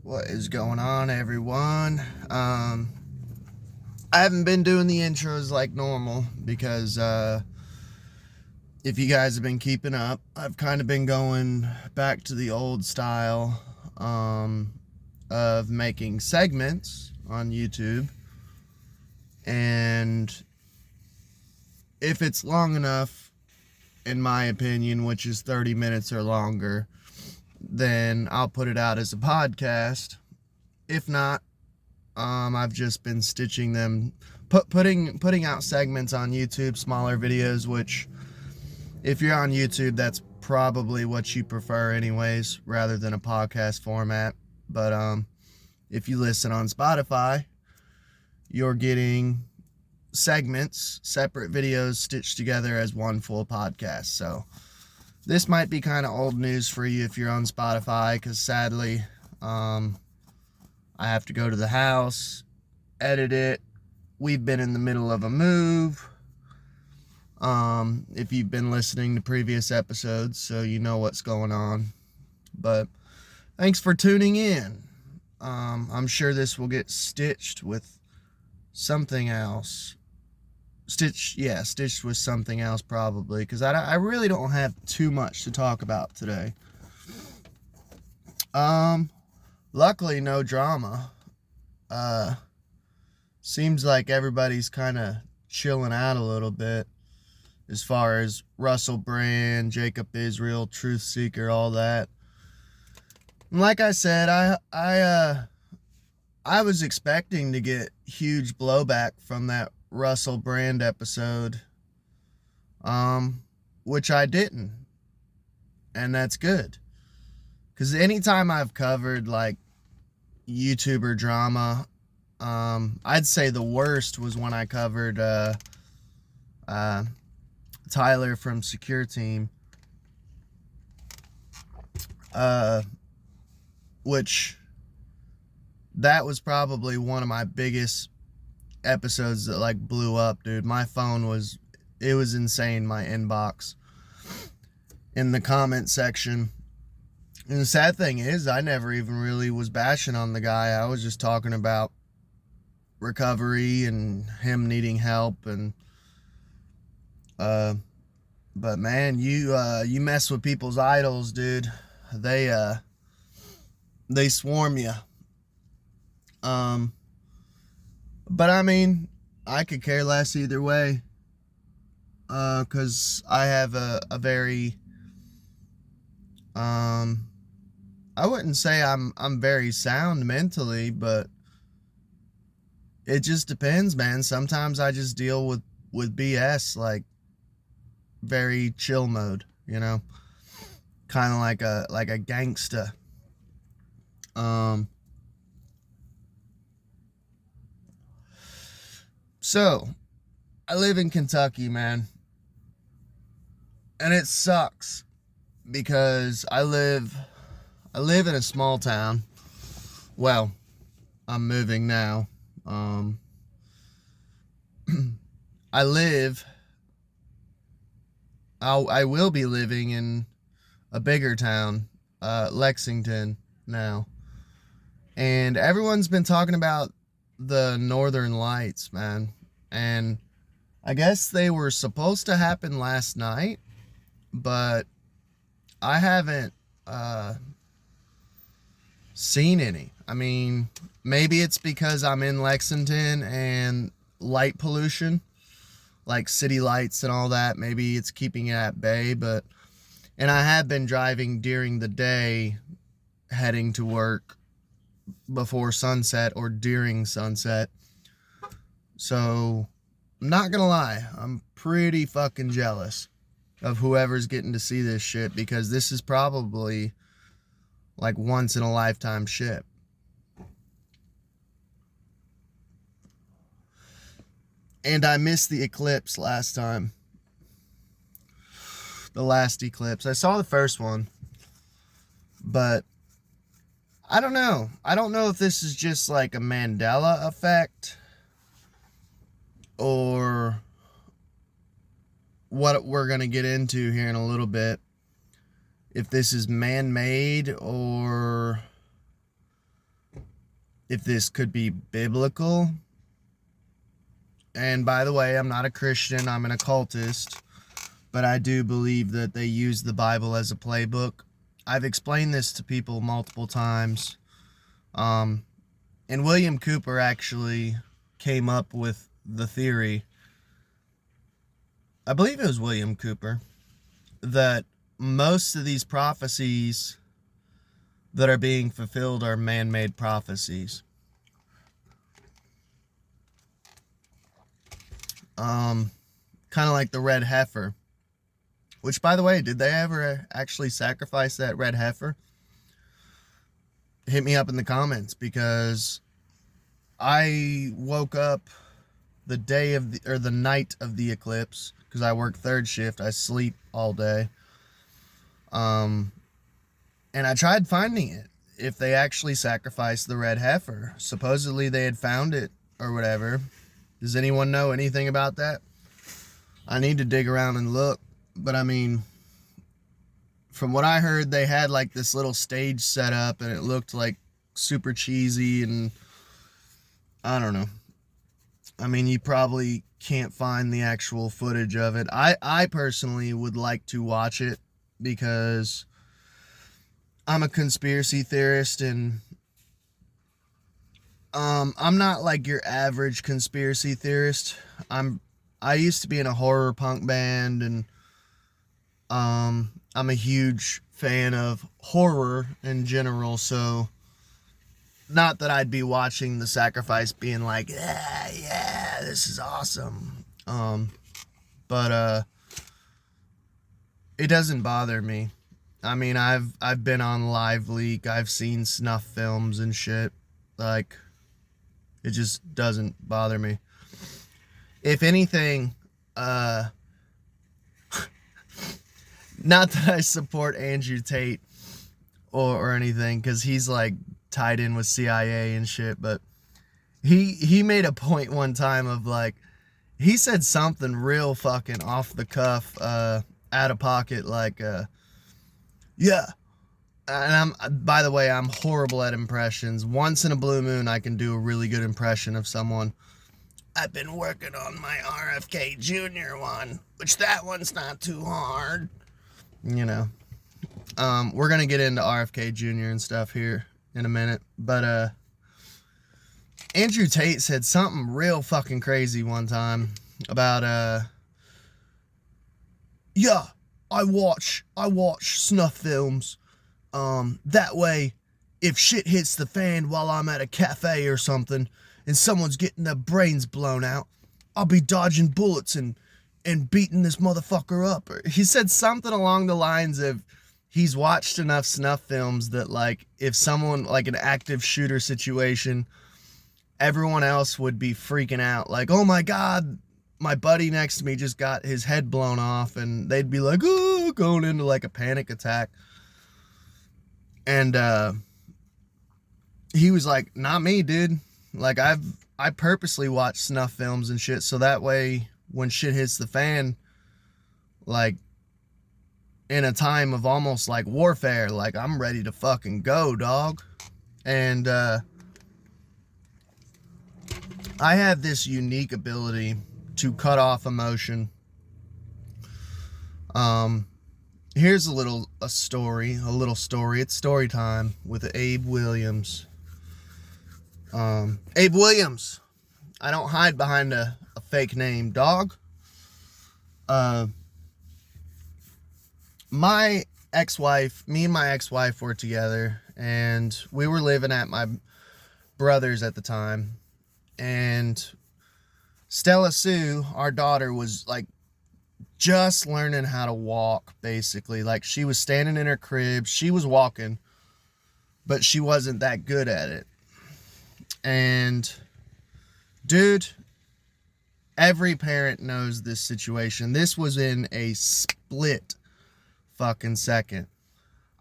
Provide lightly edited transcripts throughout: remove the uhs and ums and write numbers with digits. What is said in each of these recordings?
What is going on, everyone? I haven't been doing the intros like normal because if you guys have been keeping up, I've kind of been going back to the old style of making segments on YouTube. And if it's long enough, in my opinion, which is 30 minutes or longer, then I'll put it out as a podcast. If not, I've just been stitching them, putting out segments on YouTube, smaller videos, which if you're on YouTube, that's probably what you prefer anyways, rather than a podcast format. But if you listen on Spotify, you're getting segments, separate videos stitched together as one full podcast. So this might be kind of old news for you if you're on Spotify, because sadly, I have to go to the house, edit it. We've been in the middle of a move. If you've been listening to previous episodes, so you know what's going on. But thanks for tuning in. I'm sure this will get stitched with something else. Stitched with something else probably, because I really don't have too much to talk about today. Luckily, no drama. Seems like everybody's kind of chilling out a little bit as far as Russell Brand, Jacob Israel, Truth Seeker, all that. And like I said, I was expecting to get huge blowback from that Russell Brand episode, which I didn't, and that's good, because anytime I've covered like YouTuber drama, I'd say the worst was when I covered Tyler from Secure Team, which that was probably one of my biggest episodes that like blew up, dude. My phone was insane, my inbox in the comment section. And the sad thing is, I never even really was bashing on the guy. I was just talking about recovery and him needing help. And but man, you mess with people's idols, dude. They swarm you. But I mean, I could care less either way, because I have a very, I wouldn't say I'm very sound mentally, but it just depends, man. Sometimes I just deal with BS, like very chill mode, you know, kind of like a gangsta. So I live in Kentucky, man, and it sucks because I live in a small town. Well, I'm moving now. I will be living in a bigger town, Lexington now. And everyone's been talking about the Northern Lights, man. And I guess they were supposed to happen last night, but I haven't seen any. I mean, maybe it's because I'm in Lexington and light pollution, like city lights and all that, maybe it's keeping it at bay. And I have been driving during the day, heading to work before sunset or during sunset. So I'm not gonna lie, I'm pretty fucking jealous of whoever's getting to see this shit, because this is probably like once in a lifetime shit. And I missed the eclipse last time. The last eclipse. I saw the first one, but I don't know. I don't know if this is just like a Mandela effect or what we're going to get into here in a little bit. If this is man-made or if this could be biblical. And by the way, I'm not a Christian, I'm an occultist, but I do believe that they use the Bible as a playbook. I've explained this to people multiple times. And William Cooper actually came up with the theory, I believe it was William Cooper, that most of these prophecies that are being fulfilled are man-made prophecies. Kind of like the red heifer. Which, by the way, did they ever actually sacrifice that red heifer? Hit me up in the comments, because I woke up the day of the night of the eclipse, because I work third shift. I sleep all day. And I tried finding it, if they actually sacrificed the red heifer. Supposedly they had found it or whatever. Does anyone know anything about that? I need to dig around and look. But I mean, from what I heard, they had like this little stage set up and it looked like super cheesy, and I don't know. I mean, you probably can't find the actual footage of it. I personally would like to watch it, because I'm a conspiracy theorist, and I'm not like your average conspiracy theorist. I used to be in a horror punk band, and I'm a huge fan of horror in general, so not that I'd be watching the sacrifice being like, yeah, this is awesome. But it doesn't bother me. I mean, I've been on Live Leak, I've seen snuff films and shit. Like, it just doesn't bother me. If anything, not that I support Andrew Tate or anything, because he's like tied in with CIA and shit, but he made a point one time of like, he said something real fucking off the cuff, out of pocket, like, yeah. And by the way, I'm horrible at impressions. Once in a blue moon, I can do a really good impression of someone. I've been working on my RFK Jr. one, which that one's not too hard. You know, we're going to get into RFK Jr. and stuff here in a minute. But, Andrew Tate said something real fucking crazy one time about, yeah, I watch snuff films. That way, if shit hits the fan while I'm at a cafe or something, and someone's getting their brains blown out, I'll be dodging bullets and beating this motherfucker up. Or he said something along the lines of, he's watched enough snuff films that, like, if someone, like an active shooter situation, everyone else would be freaking out. Like, oh my God, my buddy next to me just got his head blown off, and they'd be like, oh, going into like a panic attack. And he was like, not me, dude. Like, I purposely watch snuff films and shit, so that way when shit hits the fan, like, in a time of almost like warfare, like, I'm ready to fucking go, dog. And I have this unique ability to cut off emotion. Here's a little story. It's story time with Abe Williams. Abe Williams. I don't hide behind a fake name, dog. Me and my ex-wife were together, and we were living at my brother's at the time. And Stella Sue, our daughter, was like just learning how to walk, basically. Like, she was standing in her crib, she was walking, but she wasn't that good at it. And dude, every parent knows this situation. This was in a split fucking second.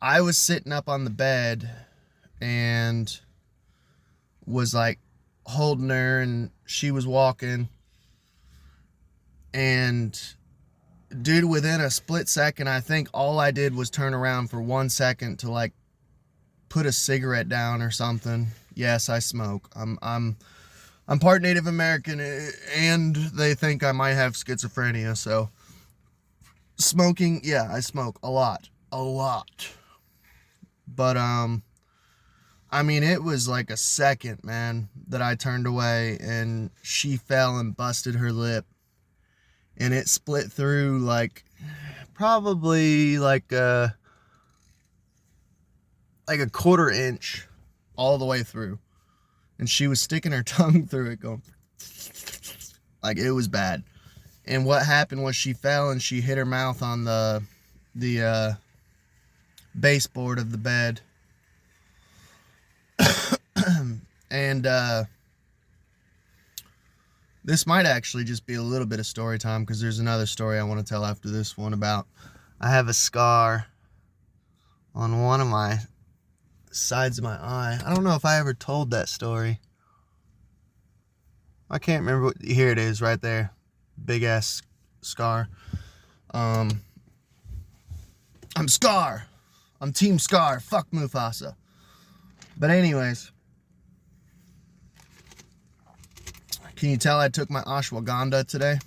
I was sitting up on the bed and was like holding her, and she was walking. And dude, within a split second, I think all I did was turn around for 1 second to like put a cigarette down or something. Yes, I smoke. I'm part Native American, and they think I might have schizophrenia, so smoking, yeah, I smoke a lot. But I mean, it was like a second, man, that I turned away and she fell and busted her lip, and it split through like probably like a quarter inch all the way through, and she was sticking her tongue through it going like, it was bad. And what happened was she fell and she hit her mouth on the baseboard of the bed. And this might actually just be a little bit of story time, because there's another story I want to tell after this one about, I have a scar on one of my sides of my eye. I don't know if I ever told that story. I can't remember here it is right there. Big ass scar. I'm Scar. I'm Team Scar. Fuck Mufasa. But anyways, can you tell I took my ashwagandha today?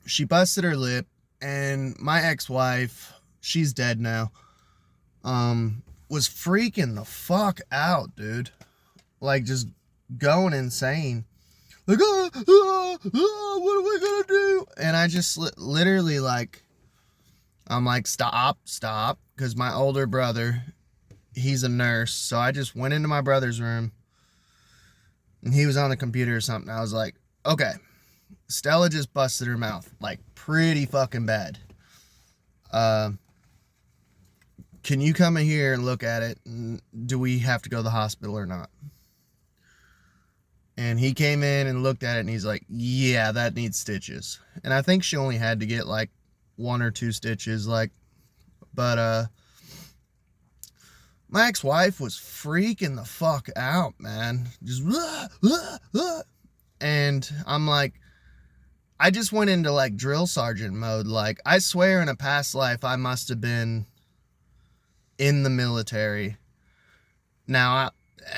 She busted her lip, and my ex-wife, she's dead now, was freaking the fuck out, dude. Like, just going insane. Like, what are we gonna do? And I just literally, like, I'm like, stop, because my older brother, he's a nurse, so I just went into my brother's room, and he was on the computer or something. I was like, okay, Stella just busted her mouth, like, pretty fucking bad. Can you come in here and look at it, and do we have to go to the hospital or not? And he came in and looked at it, and he's like, yeah, that needs stitches. And I think she only had to get, like, 1 or 2 stitches, like, but, my ex-wife was freaking the fuck out, man. Just, and I'm like, I just went into, like, drill sergeant mode. Like, I swear in a past life, I must have been in the military. Now,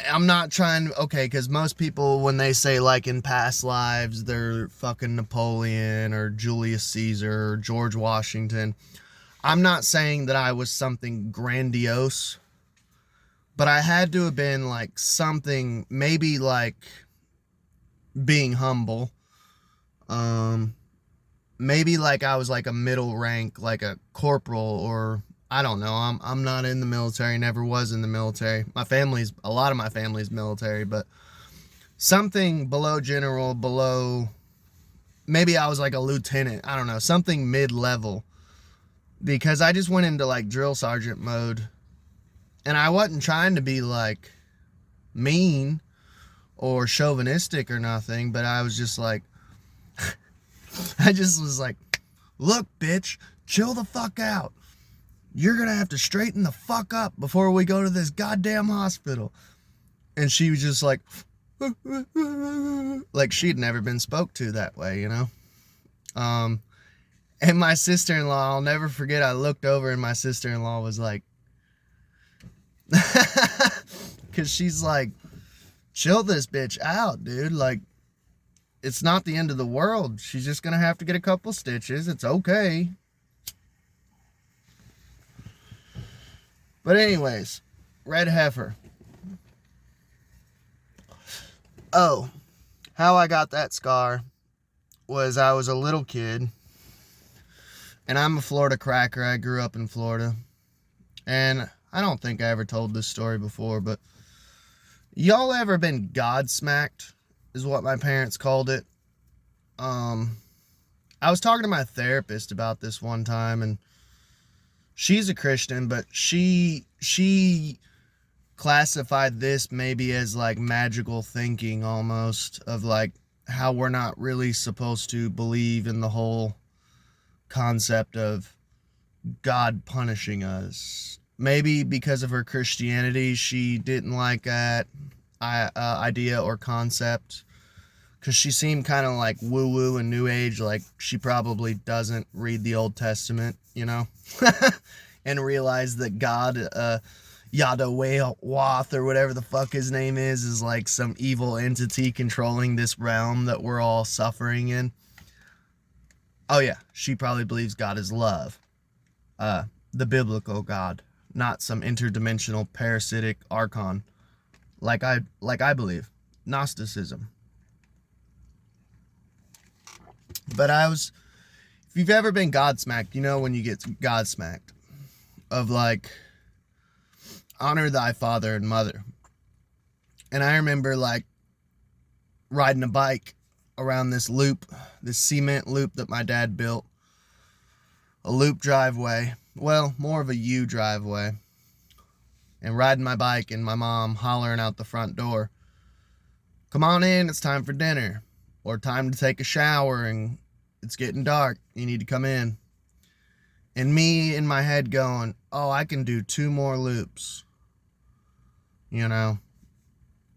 I'm not trying to, okay, because most people, when they say, like, in past lives, they're fucking Napoleon or Julius Caesar or George Washington. I'm not saying that I was something grandiose, but I had to have been, like, something, maybe, like, being humble. Maybe, like, I was, like, a middle rank, like a corporal, or I don't know. I'm not in the military, never was in the military. A lot of my family's military, but something below general, below, maybe I was like a lieutenant, I don't know, something mid-level, because I just went into, like, drill sergeant mode, and I wasn't trying to be, like, mean or chauvinistic or nothing, but I was just like, I just was like, look, bitch, chill the fuck out. You're gonna have to straighten the fuck up before we go to this goddamn hospital. And she was just like, like she'd never been spoke to that way, you know? And my sister-in-law, I'll never forget, I looked over and my sister-in-law was like, because she's like, chill this bitch out, dude. Like, it's not the end of the world. She's just gonna have to get a couple stitches. It's okay. But anyways, red heifer. Oh, how I got that scar was I was a little kid, and I'm a Florida cracker. I grew up in Florida, and I don't think I ever told this story before, but y'all ever been godsmacked is what my parents called it. I was talking to my therapist about this one time, and she's a Christian, but she classified this maybe as like magical thinking, almost, of like how we're not really supposed to believe in the whole concept of God punishing us. Maybe because of her Christianity, she didn't like that idea or concept, because she seemed kind of like woo-woo and new age, like she probably doesn't read the Old Testament, you know, and realize that God, Yeanopolis or whatever the fuck his name is like some evil entity controlling this realm that we're all suffering in. Oh yeah, she probably believes God is love. The biblical God, not some interdimensional parasitic archon. Like I believe. Gnosticism. But if you've ever been God-smacked, you know when you get God-smacked. Of like, honor thy father and mother. And I remember like riding a bike around this loop, this cement loop that my dad built. A loop driveway. Well, more of a U driveway. And riding my bike and my mom hollering out the front door, "Come on in, it's time for dinner." Or time to take a shower and it's getting dark, you need to come in. And me in my head going, oh, I can do 2 more loops. You know?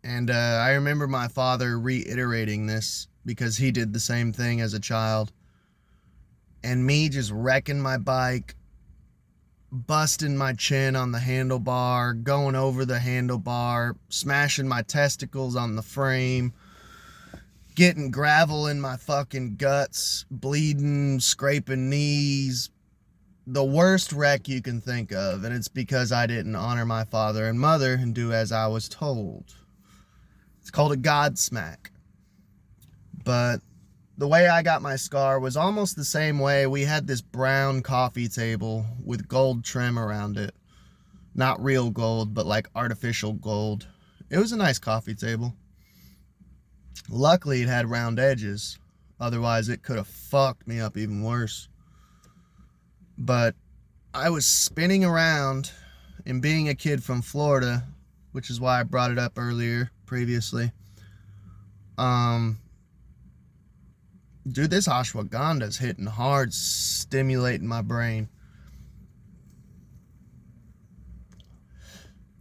And I remember my father reiterating this because he did the same thing as a child. And me just wrecking my bike, busting my chin on the handlebar, going over the handlebar, smashing my testicles on the frame, getting gravel in my fucking guts, bleeding, scraping knees. The worst wreck you can think of, and it's because I didn't honor my father and mother and do as I was told. It's called a God smack. But the way I got my scar was almost the same way. We had this brown coffee table with gold trim around it. Not real gold, but like artificial gold. It was a nice coffee table. Luckily, it had round edges. Otherwise, it could have fucked me up even worse. But I was spinning around, and being a kid from Florida, which is why I brought it up earlier, previously. Dude, this ashwaganda's hitting hard, stimulating my brain.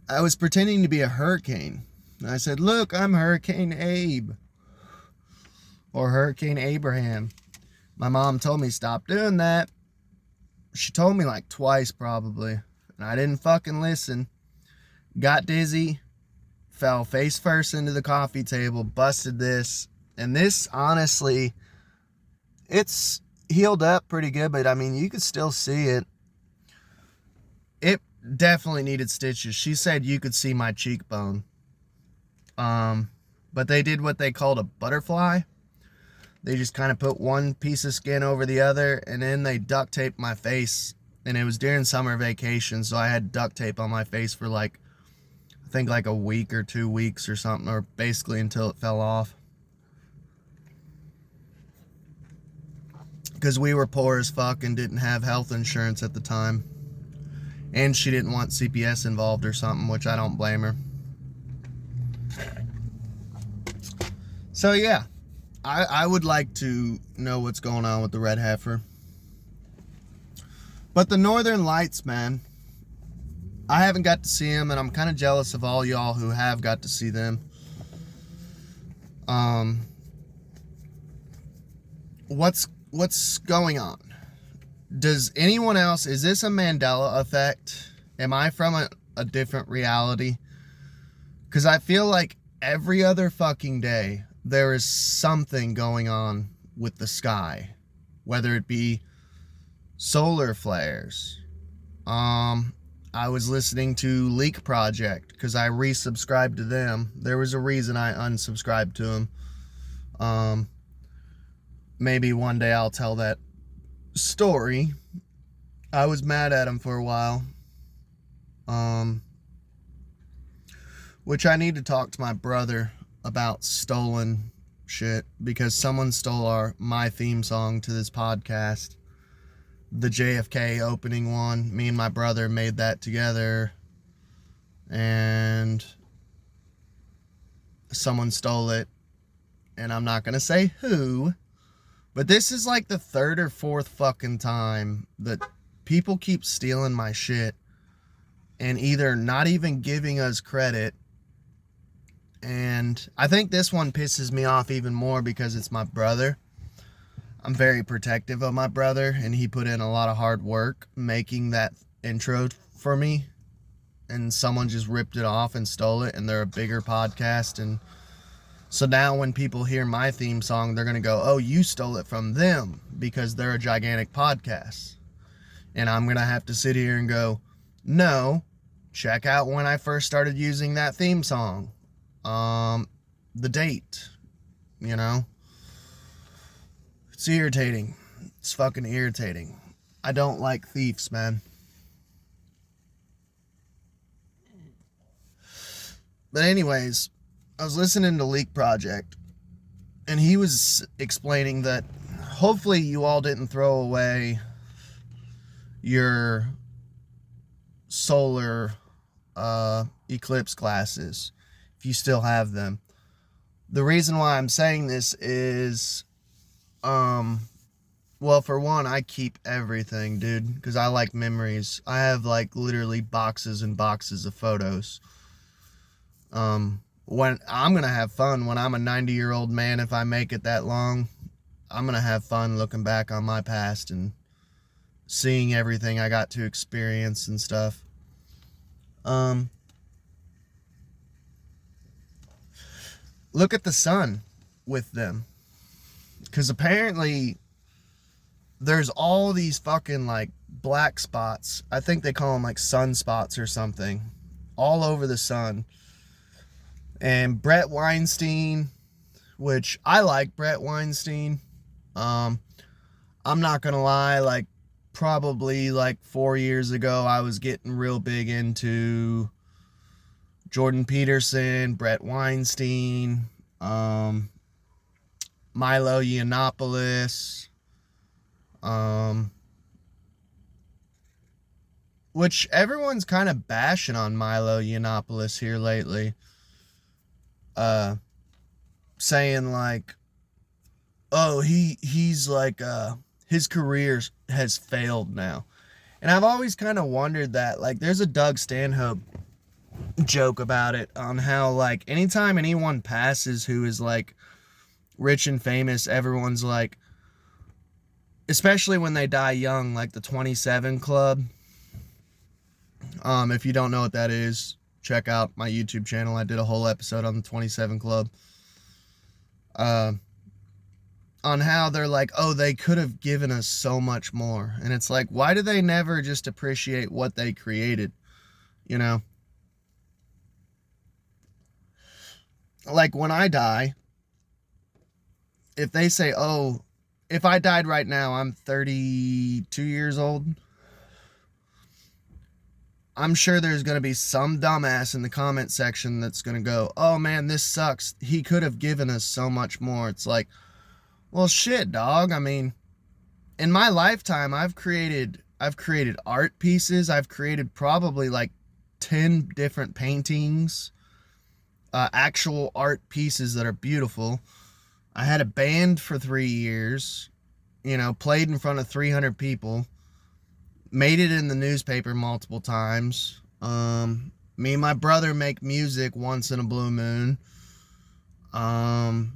I was pretending to be a hurricane. I said, look, I'm Hurricane Abe. Or Hurricane Abraham. My mom told me, stop doing that. She told me like twice probably. And I didn't fucking listen. Got dizzy. Fell face first into the coffee table. Busted this. And this, honestly, it's healed up pretty good. But I mean, you could still see it. It definitely needed stitches. She said you could see my cheekbone. But they did what they called a butterfly. They just kind of put one piece of skin over the other, and then they duct taped my face. And it was during summer vacation, so I had duct tape on my face for like, I think like a week or 2 weeks or something, or basically until it fell off. Because we were poor as fuck and didn't have health insurance at the time. And she didn't want CPS involved or something, which I don't blame her. So yeah, I would like to know what's going on with the red heifer. But the Northern Lights, man, I haven't got to see them, and I'm kind of jealous of all y'all who have got to see them. What's going on? Does anyone else, is this a Mandela effect? Am I from a different reality? Because I feel like every other fucking day, there is something going on with the sky. Whether it be solar flares. I was listening to Leak Project because I resubscribed to them. There was a reason I unsubscribed to them. Maybe one day I'll tell that story. I was mad at him for a while. Which I need to talk to my brother about stolen shit, because someone stole my theme song to this podcast. The JFK opening one. Me and my brother made that together. And someone stole it. And I'm not going to say who. But this is like the 3rd or 4th fucking time that people keep stealing my shit. And either not even giving us credit. And I think this one pisses me off even more because it's my brother. I'm very protective of my brother, and he put in a lot of hard work making that intro for me. and someone just ripped it off and stole it, and they're a bigger podcast. And so now when people hear my theme song, they're going to go, oh, you stole it from them because they're a gigantic podcast. And I'm going to have to sit here and go, no, check out when I first started using that theme song. The date, you know? It's irritating. It's fucking irritating. I don't like thieves, man. But anyways, I was listening to Leak Project, and he was explaining that hopefully you all didn't throw away your solar eclipse glasses, if you still have them. The reason why I'm saying this is, well, for one, I keep everything, dude, because I like memories. I have, like, literally boxes and boxes of photos. When I'm gonna have fun when I'm a 90-year-old man, if I make it that long, I'm gonna have fun looking back on my past and seeing everything I got to experience and stuff. Look at the sun with them, because apparently there's all these fucking, like, black spots. I think they call them, like, sunspots or something, all over the sun. And Bret Weinstein, which I like Bret Weinstein. I'm not gonna lie, like, probably like 4 years ago, I was getting real big into Jordan Peterson, Bret Weinstein, Milo Yiannopoulos, which everyone's kind of bashing on Milo Yiannopoulos here lately. Saying like, oh, he's like, his career has failed now. And I've always kind of wondered that. Like, there's a Doug Stanhope joke about it, on how, like, anytime anyone passes who is, like, rich and famous, everyone's like, especially when they die young, like the 27 Club. If you don't know what that is, check out my YouTube channel. I did a whole episode on the 27 Club. On how they're like, oh, they could have given us so much more. And it's like, why do they never just appreciate what they created? You know? Like, when I die, if they say, oh, if I died right now, I'm 32 years old, I'm sure there's going to be some dumbass in the comment section that's going to go, oh man, this sucks. He could have given us so much more. It's like, well, shit, dog. I mean, in my lifetime, I've created art pieces. I've created probably like 10 different paintings, actual art pieces that are beautiful. I had a band for 3 years, you know, played in front of 300 people. Made it in the newspaper multiple times. Me and my brother make music once in a blue moon. And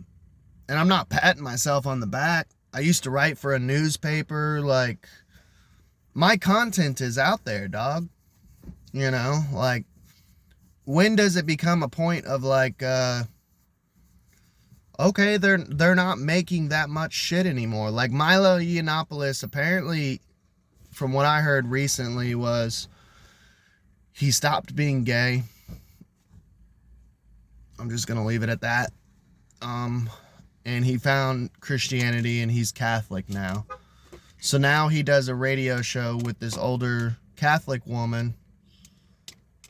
I'm not patting myself on the back. I used to write for a newspaper. Like, my content is out there, dog. You know, like, when does it become a point of like, okay, they're not making that much shit anymore? Like, Milo Yiannopoulos, apparently, from what I heard recently, was he stopped being gay. I'm just gonna leave it at that. And he found Christianity, and he's Catholic now. So now he does a radio show with this older Catholic woman.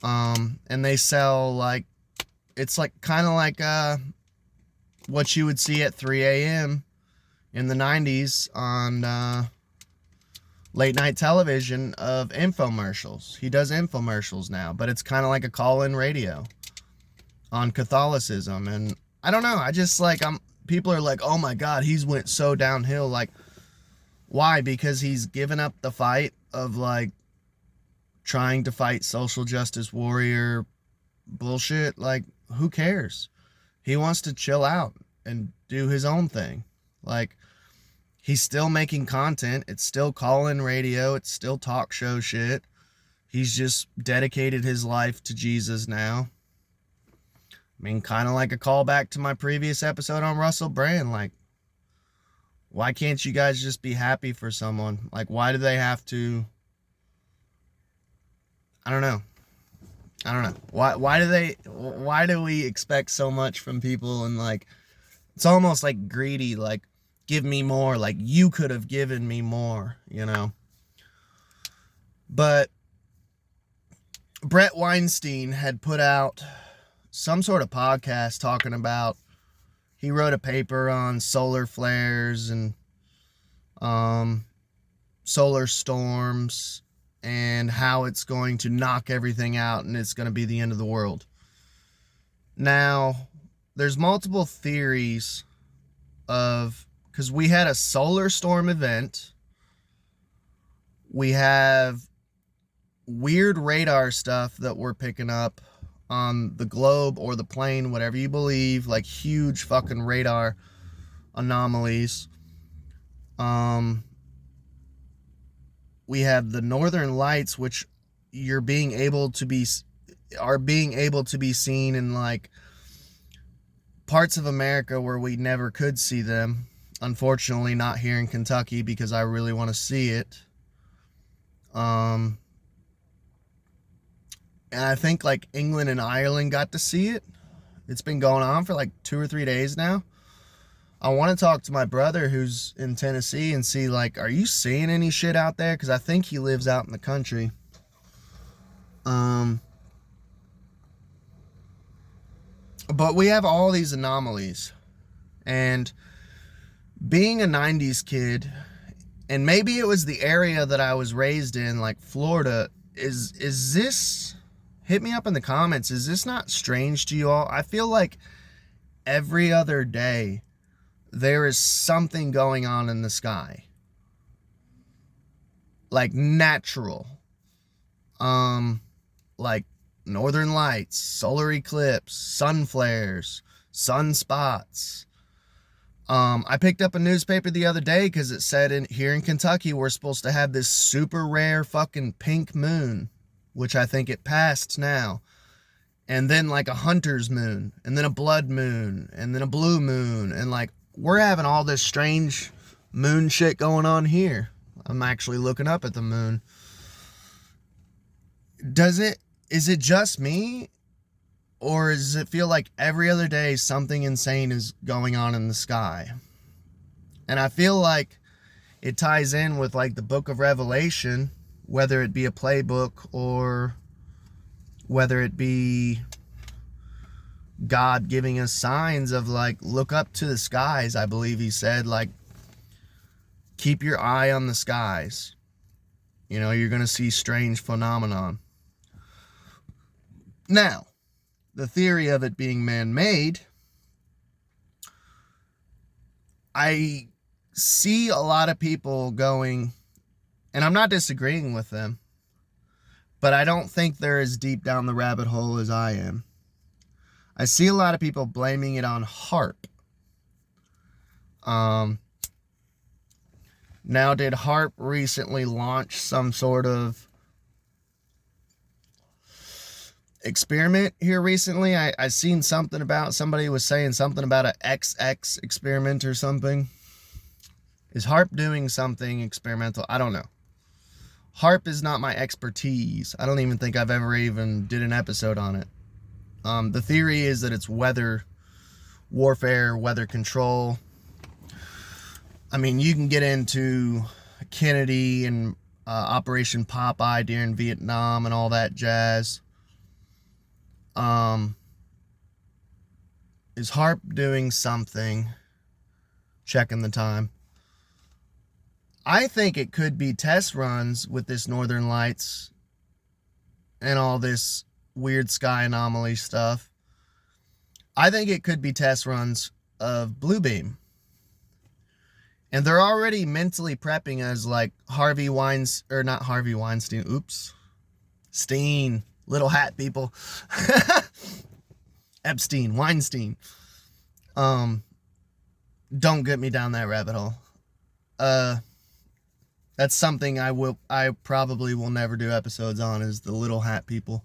And they sell, like, it's like kind of like what you would see at 3 a.m. in the 90s on late night television of infomercials. He does infomercials now, but it's kind of like a call-in radio on Catholicism. And I don't know, I just like, people are like, oh my God, he's went so downhill. Like, why? Because he's given up the fight of like trying to fight social justice warrior bullshit. Like, who cares? He wants to chill out and do his own thing. Like, he's still making content. It's still call-in radio. It's still talk show shit. He's just dedicated his life to Jesus now. I mean, kind of like a callback to my previous episode on Russell Brand. Like, why can't you guys just be happy for someone? Like, why do they have to? I don't know. Why do we expect so much from people? And like, it's almost like greedy, like, give me more, like you could have given me more, you know? But Bret Weinstein had put out some sort of podcast talking about, he wrote a paper on solar flares and solar storms and how it's going to knock everything out and it's going to be the end of the world. Now, there's multiple theories of, because we had a solar storm event, we have weird radar stuff that we're picking up on the globe or the plane, whatever you believe, like huge fucking radar anomalies. We have the northern lights, which are being able to be seen in like parts of America where we never could see them. Unfortunately, not here in Kentucky, because I really want to see it. And I think like England and Ireland got to see it. It's been going on for like 2 or 3 days now. I want to talk to my brother who's in Tennessee and see, like, are you seeing any shit out there? Because I think he lives out in the country. But we have all these anomalies. And being a 90s kid, and maybe it was the area that I was raised in, like Florida, is this, hit me up in the comments, is this not strange to you all? I feel like every other day there is something going on in the sky. Like natural. Like northern lights, solar eclipse, sun flares, sunspots. I picked up a newspaper the other day because it said here in Kentucky we're supposed to have this super rare fucking pink moon, which I think it passed now. And then like a hunter's moon, and then a blood moon, and then a blue moon, and like we're having all this strange moon shit going on here. I'm actually looking up at the moon. Is it just me? Or does it feel like every other day something insane is going on in the sky? And I feel like it ties in with like the book of Revelation, whether it be a playbook or whether it be God giving us signs of like, look up to the skies. I believe he said, like, keep your eye on the skies. You know, you're going to see strange phenomenon. Now, the theory of it being man-made, I see a lot of people going, and I'm not disagreeing with them, but I don't think they're as deep down the rabbit hole as I am. I see a lot of people blaming it on haarp. Now, did haarp recently launch some sort of experiment here recently? I seen something about, somebody was saying something about a XX experiment or something. Is haarp doing something experimental? I don't know. Haarp is not my expertise. I don't even think I've ever even did an episode on it. The theory is that it's weather warfare, weather control. I mean, you can get into Kennedy and Operation Popeye during Vietnam and all that jazz. Is haarp doing something? Checking the time. I think it could be test runs with this Northern Lights and all this weird sky anomaly stuff. I think it could be test runs of Bluebeam. And they're already mentally prepping as like Harvey Weinstein, or not Harvey Weinstein, oops. Steen, little hat people. Epstein, Weinstein. Don't get me down that rabbit hole. That's something I probably will never do episodes on, is the little hat people.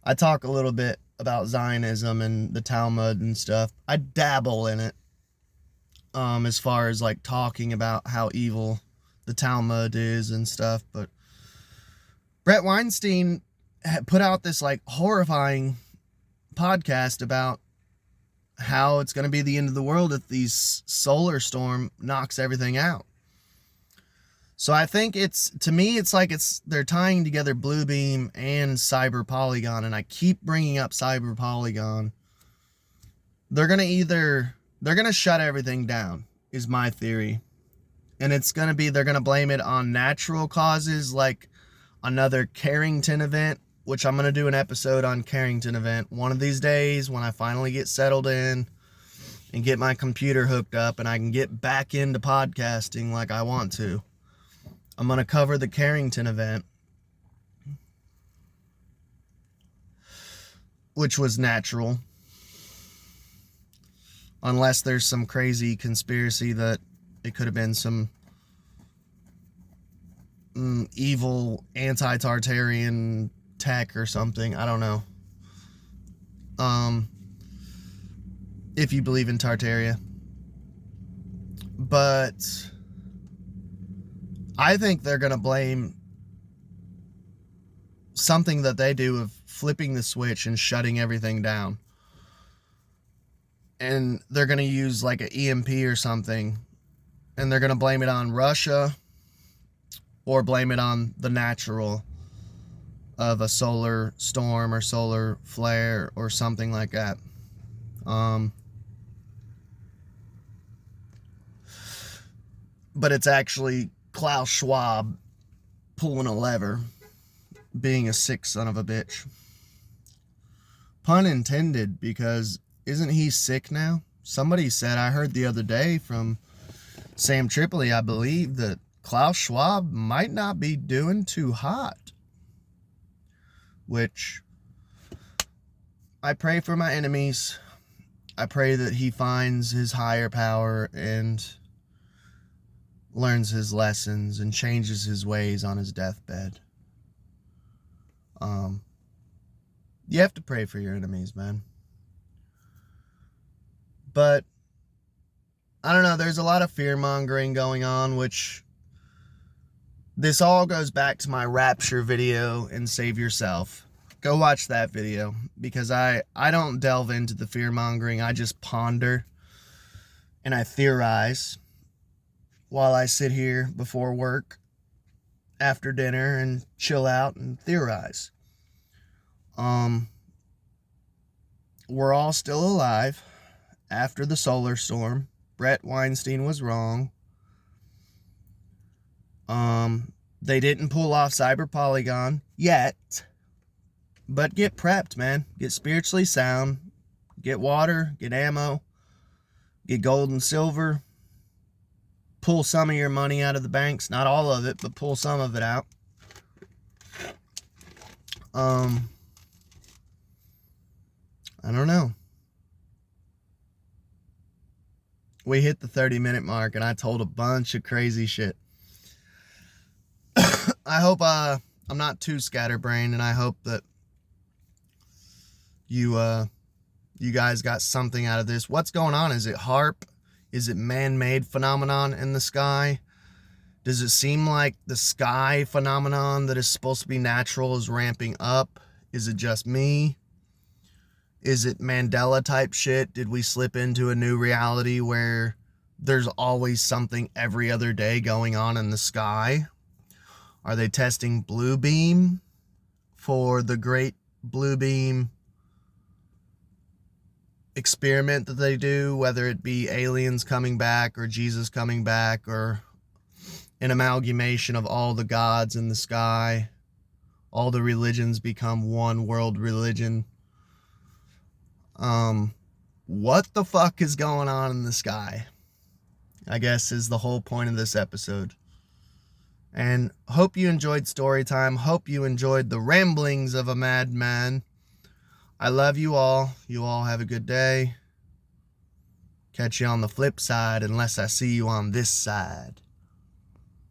I talk a little bit about Zionism and the Talmud and stuff. I dabble in it, as far as like talking about how evil the Talmud is and stuff. But Bret Weinstein put out this like horrifying podcast about how it's going to be the end of the world if these solar storm knocks everything out. So I think to me, it's like they're tying together Bluebeam and Cyber Polygon, and I keep bringing up Cyber Polygon. They're going to shut everything down, is my theory. And they're going to blame it on natural causes, like another Carrington event, which I'm going to do an episode on Carrington event one of these days when I finally get settled in and get my computer hooked up and I can get back into podcasting like I want to. I'm going to cover the Carrington event, which was natural. Unless there's some crazy conspiracy that it could have been some evil anti-Tartarian tech or something. I don't know. If you believe in Tartaria. But I think they're going to blame something that they do of flipping the switch and shutting everything down. And they're going to use like an EMP or something. And they're going to blame it on Russia or blame it on the natural of a solar storm or solar flare or something like that. But it's actually Klaus Schwab pulling a lever, being a sick son of a bitch. Pun intended, because isn't he sick now? Somebody said, I heard the other day from Sam Tripoli, I believe, that Klaus Schwab might not be doing too hot. Which, I pray for my enemies. I pray that he finds his higher power and learns his lessons and changes his ways on his deathbed. You have to pray for your enemies, man. But I don't know, there's a lot of fear-mongering going on, which this all goes back to my rapture video and Save Yourself. Go watch that video, because I don't delve into the fear-mongering. I just ponder and I theorize while I sit here before work after dinner and chill out and theorize. We're all still alive after the solar storm. Bret Weinstein was wrong. They didn't pull off Cyber Polygon yet. But get prepped, man. Get spiritually sound. Get water. Get ammo. Get gold and silver. Pull some of your money out of the banks. Not all of it, but pull some of it out. I don't know. We hit the 30-minute mark, and I told a bunch of crazy shit. I hope I'm not too scatterbrained, and I hope that you guys got something out of this. What's going on? Is it HARP? Is it man-made phenomenon in the sky? Does it seem like the sky phenomenon that is supposed to be natural is ramping up? Is it just me? Is it Mandela type shit? Did we slip into a new reality where there's always something every other day going on in the sky? Are they testing Bluebeam for the great Bluebeam experiment that they do, whether it be aliens coming back or Jesus coming back or an amalgamation of all the gods in the sky? All the religions become one world religion. What the fuck is going on in the sky? I guess is the whole point of this episode. And hope you enjoyed story time. Hope you enjoyed the ramblings of a madman. I love you all. You all have a good day. Catch you on the flip side, unless I see you on this side.